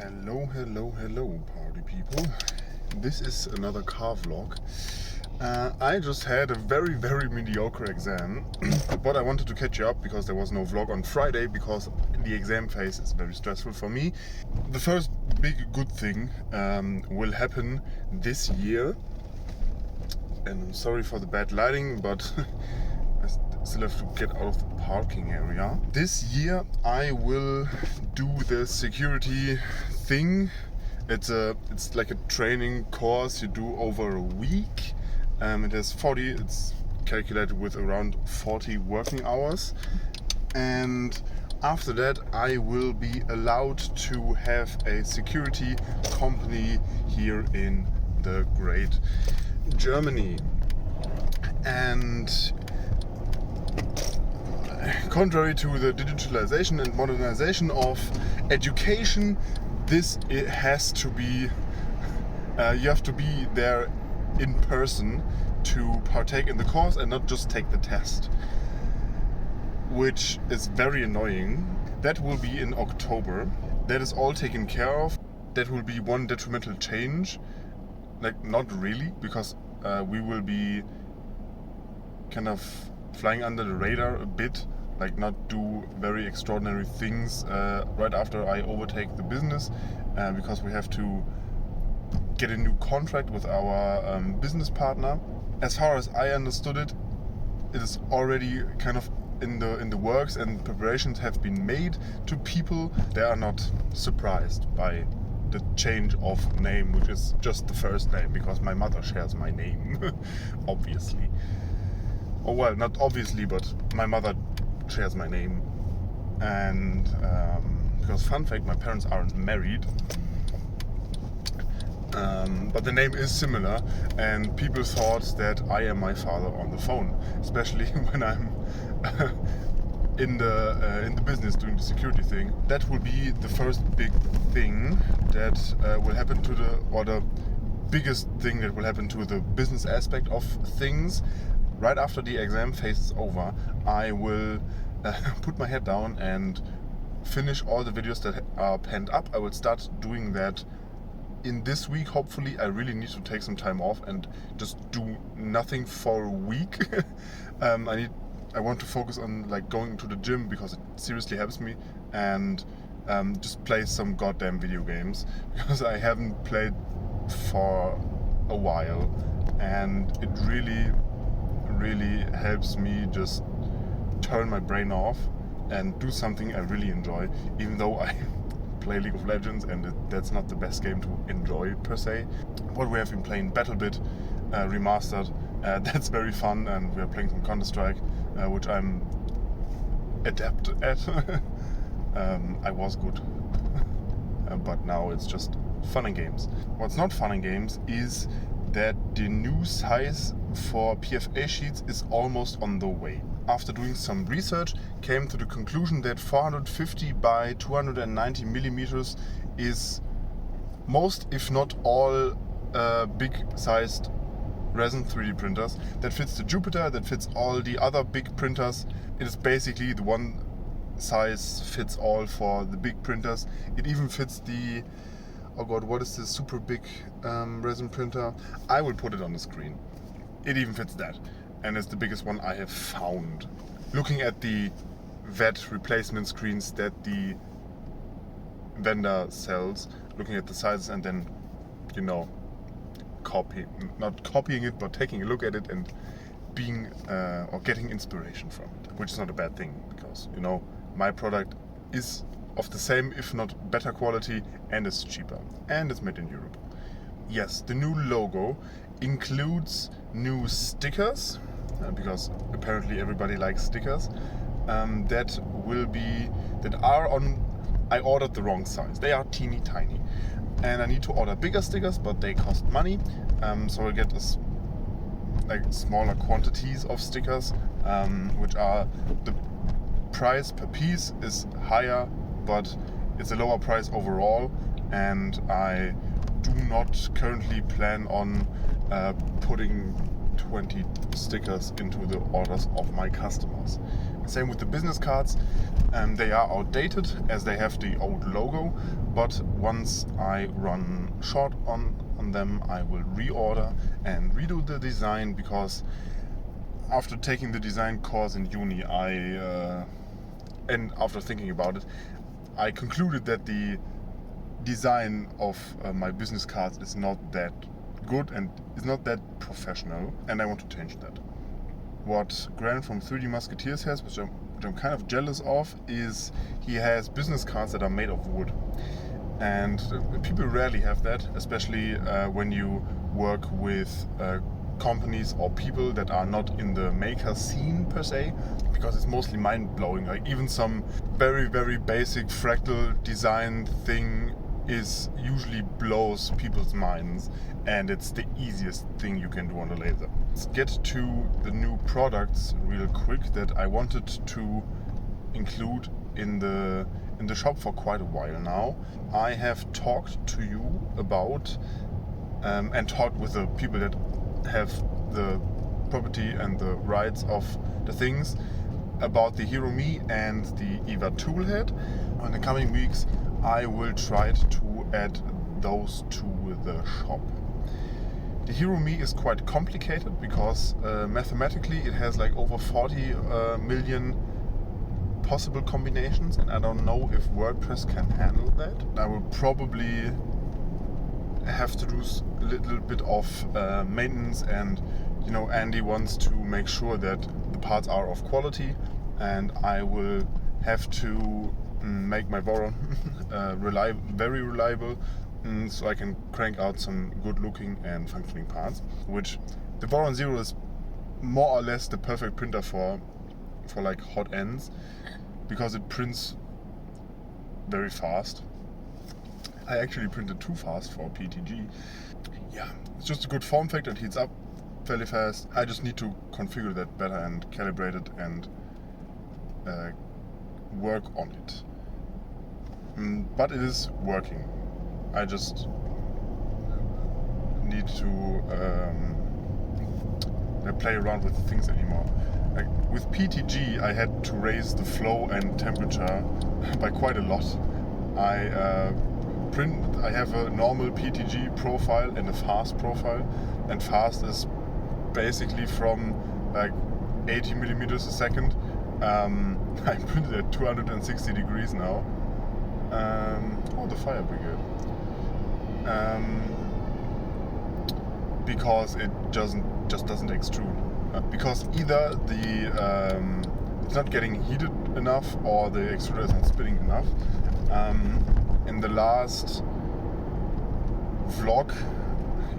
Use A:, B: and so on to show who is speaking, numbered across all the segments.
A: Hello, party people. This is another car vlog. I just had a very mediocre exam, but I wanted to catch you up because there was no vlog on Friday because the exam phase is very stressful for me. The first big good thing will happen this year, and I'm sorry for the bad lighting, but I still have to get out of the parking area. This year I will do the security thing. It's like a training course you do over a week. It's calculated with around 40 working hours, and after that I will be allowed to have a security company here in the great Germany. And contrary to the digitalization and modernization of education, it has to be you have to be there in person to partake in the course and not just take the test, which is very annoying. That will be in October. That is all taken care of. That will be one detrimental change, like not really, because we will be kind of flying under the radar a bit, like not do very extraordinary things right after I overtake the business, because we have to get a new contract with our business partner. As far as I understood it, it is already kind of in the works, and preparations have been made to people. They are not surprised by the change of name, which is just the first name, because my mother shares my name, obviously. Oh well, not obviously, but my mother shares my name. And because fun fact, my parents aren't married. But the name is similar, and people thought that I am my father on the phone, especially when I'm in the business doing the security thing. That will be the first big thing that will happen the biggest thing that will happen to the business aspect of things. Right after the exam phase is over, I will put my head down and finish all the videos that are penned up. I will start doing that in this week. Hopefully, I really need to take some time off and just do nothing for a week. I want to focus on like going to the gym, because it seriously helps me, and just play some goddamn video games, because I haven't played for a while, and it really helps me just turn my brain off and do something I really enjoy, even though I play League of Legends and that's not the best game to enjoy per se. But we have been playing BattleBit Remastered. That's very fun, and we are playing some Counter-Strike, which I'm adept at. I was good, but now it's just fun and games. What's not fun and games is that the new size for PFA sheets is almost on the way. After doing some research, came to the conclusion that 450 by 290 millimeters is most, if not all, big-sized resin 3D printers. That fits the Jupiter, that fits all the other big printers. It is basically the one size fits all for the big printers. It even fits the, oh god, what is this super big resin printer? I will put it on the screen. It even fits that, and it's the biggest one I have found. Looking at the VAT replacement screens that the vendor sells, looking at the sizes, and then, not copying it, but taking a look at it and being or getting inspiration from it, which is not a bad thing, because my product is of the same, if not better quality, and it's cheaper, and it's made in Europe. Yes, the new logo includes new stickers, because apparently everybody likes stickers. I ordered the wrong size. They are teeny tiny, and I need to order bigger stickers, but they cost money. So I get smaller quantities of stickers, which are, the price per piece is higher, but it's a lower price overall, and I do not currently plan on putting 20 stickers into the orders of my customers, Same with the business cards. They are outdated as they have the old logo, but once I run short on them, I will reorder and redo the design, because after taking the design course in uni, and after thinking about it, I concluded that the design of my business cards is not that good and is not that professional, and I want to change that. What Grant from 3D Musketeers has, which I'm kind of jealous of, is he has business cards that are made of wood. And people rarely have that, especially when you work with companies or people that are not in the maker scene per se, because it's mostly mind-blowing. Like even some very, very basic fractal design thing is usually blows people's minds, and it's the easiest thing you can do on a laser. Let's get to the new products real quick that I wanted to include in the shop for quite a while now. I have talked to you about and talked with the people that have the property and the rights of the things about the Hero Me and the EVA toolhead. In the coming weeks I will try to add those to the shop. The Hero Me is quite complicated because mathematically it has like over 40 million possible combinations, and I don't know if WordPress can handle that. I will probably have to do a little bit of maintenance, and Andy wants to make sure that the parts are of quality, and I will have to make my Voron very reliable, so I can crank out some good looking and functioning parts, which the Voron Zero is more or less the perfect printer for like hot ends, because it prints very fast. I actually printed too fast for PTG. Yeah, it's just a good form factor, it heats up fairly fast. I just need to configure that better and calibrate it and work on it. But it is working. I just need to play around with things anymore. Like with PTG, I had to raise the flow and temperature by quite a lot. I have a normal PTG profile and a fast profile, and fast is basically from like 80 millimeters a second. I printed at 260 degrees now. The fire brigade. Because it just doesn't extrude. Because either it's not getting heated enough, or the extruder is not spinning enough. In the last vlog,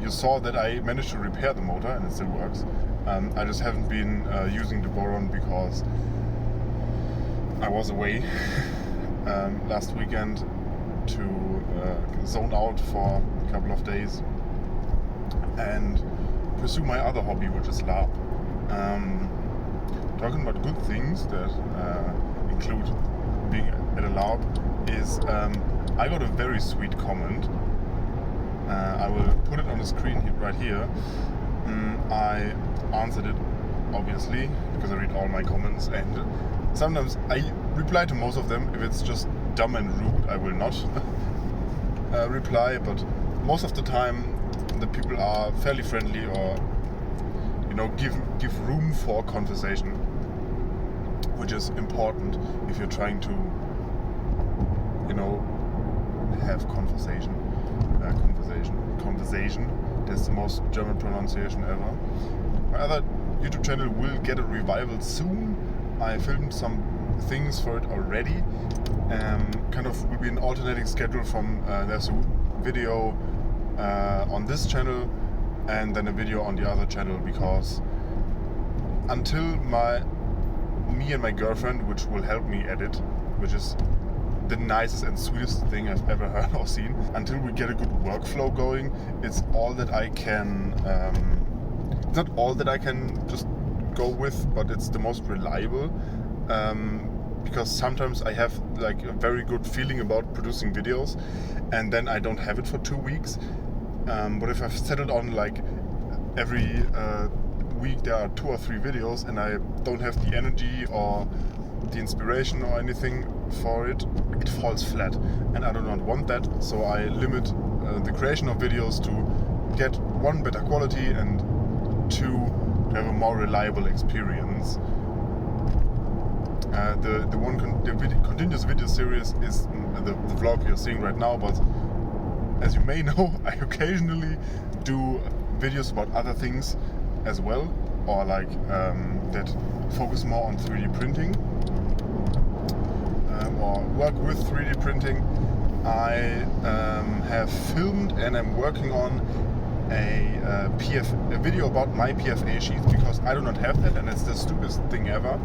A: you saw that I managed to repair the motor and it still works. I just haven't been using the Voron because I was away last weekend to zone out for a couple of days and pursue my other hobby, which is LARP. Talking about good things that include being at a LARP is I got a very sweet comment. I will put it on the screen right here. I answered it, obviously, because I read all my comments, and sometimes I reply to most of them. If it's just dumb and rude, I will not reply, but most of the time the people are fairly friendly, or give room for conversation, which is important if you're trying to have conversation. That's the most German pronunciation ever. My other YouTube channel will get a revival soon. I filmed some things for it already. Kind of will be an alternating schedule from there's a video on this channel and then a video on the other channel, because until me and my girlfriend, which will help me edit, which is the nicest and sweetest thing I've ever heard or seen, until we get a good workflow going, it's all that I can it's not all that I can just go with, but it's the most reliable, because sometimes I have like a very good feeling about producing videos and then I don't have it for 2 weeks, but if I've settled on like every week there are 2 or 3 videos and I don't have the energy or the inspiration or anything for it, it falls flat, and I do not want that. So I limit the creation of videos to get 1, better quality, and 2, to have a more reliable experience. The continuous video series is the vlog you're seeing right now, but as you may know, I occasionally do videos about other things as well, or like that focus more on 3D printing, or work with 3D printing. I have filmed and I'm working on a video about my PFA sheets, because I do not have that, and it's the stupidest thing ever.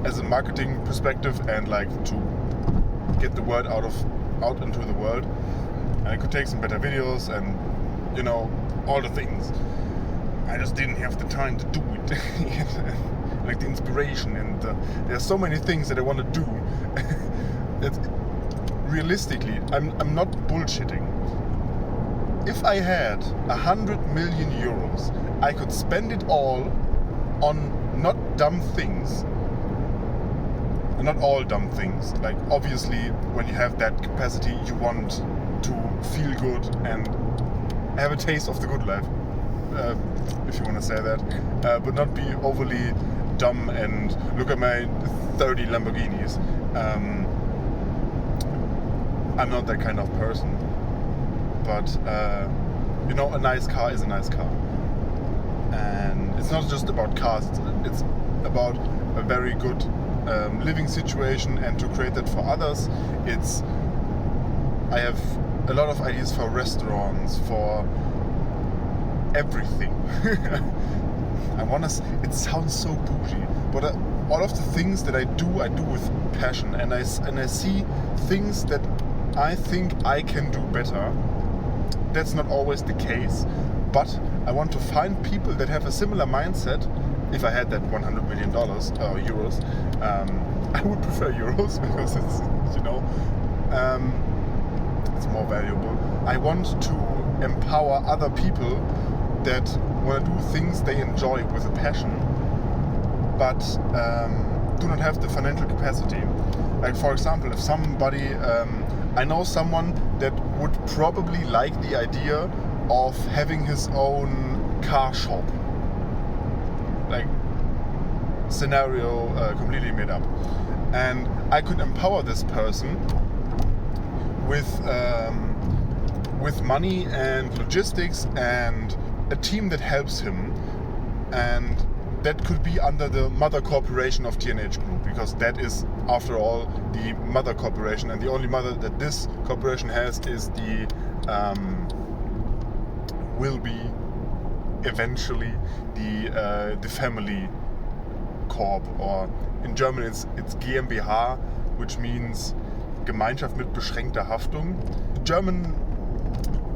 A: As a marketing perspective, and like to get the word out into the world, and I could take some better videos and all the things. I just didn't have the time to do it. Like the inspiration, and there's so many things that I want to do. Realistically, I'm not bullshitting. If I had 100 million euros, I could spend it all on not dumb things. Not all dumb things. Like, obviously, when you have that capacity, you want to feel good and have a taste of the good life, if you want to say that, but not be overly dumb and look at my 30 Lamborghinis. I'm not that kind of person. But a nice car is a nice car, and it's not just about cars. It's about a very good living situation, and to create that for others. I have a lot of ideas for restaurants, for everything. It sounds so bougie, but all of the things that I do with passion, and I see things that I think I can do better. That's not always the case, but I want to find people that have a similar mindset. If I had that $100 million or euros, I would prefer euros, because it's it's more valuable. I want to empower other people that want to do things they enjoy with a passion, but do not have the financial capacity. Like, for example, if somebody, I know someone that would probably like the idea of having his own car shop. Like, scenario completely made up. And I could empower this person with money and logistics and a team that helps him, and that could be under the mother corporation of TNH Group, because that is, after all, the mother corporation, and the only mother that this corporation has is the will be eventually the family corp, or in German it's GmbH, which means Gemeinschaft mit beschränkter Haftung. The German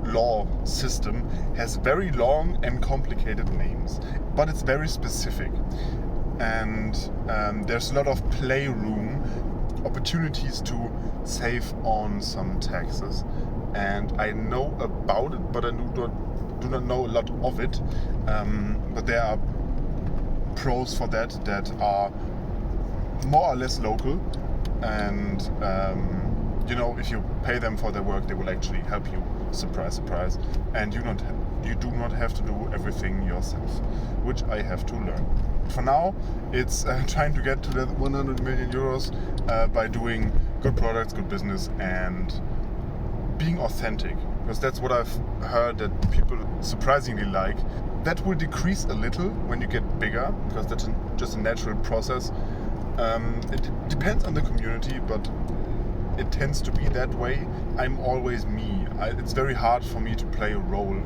A: law system has very long and complicated names, but it's very specific, and there's a lot of playroom, opportunities to save on some taxes, and I know about it, but I do not know a lot of it, but there are pros for that are more or less local, and if you pay them for their work, they will actually help you. Surprise, surprise. And you do not have to do everything yourself, which I have to learn. For now, it's trying to get to that 100 million euros by doing good products, good business, and being authentic. Because that's what I've heard that people surprisingly like. That will decrease a little when you get bigger, because that's just a natural process. It depends on the community, but it tends to be that way. I'm always me. It's very hard for me to play a role.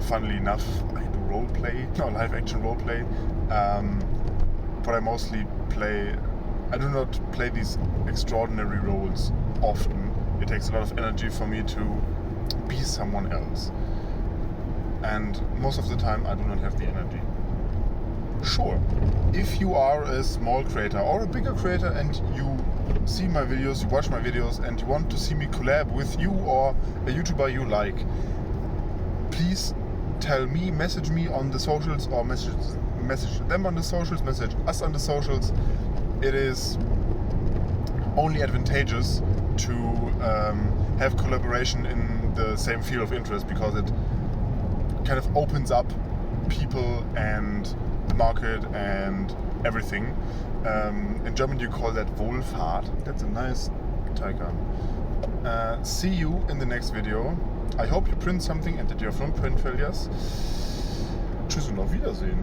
A: Funnily enough, I do role play, no, live action role play, but I mostly I do not play these extraordinary roles often. It takes a lot of energy for me to be someone else, and most of the time I do not have the energy. Sure, if you are a small creator or a bigger creator and you see my videos, you watch my videos, and you want to see me collab with you or a YouTuber you like, please tell me, message me on the socials, or message them on the socials, message us on the socials. It is only advantageous to have collaboration in the same field of interest, because it kind of opens up people and the market and everything. In German you call that Wohlfahrt. That's a nice tiger. See you in the next video. I hope you print something and that you have no print failures. Tschüss und auf Wiedersehen.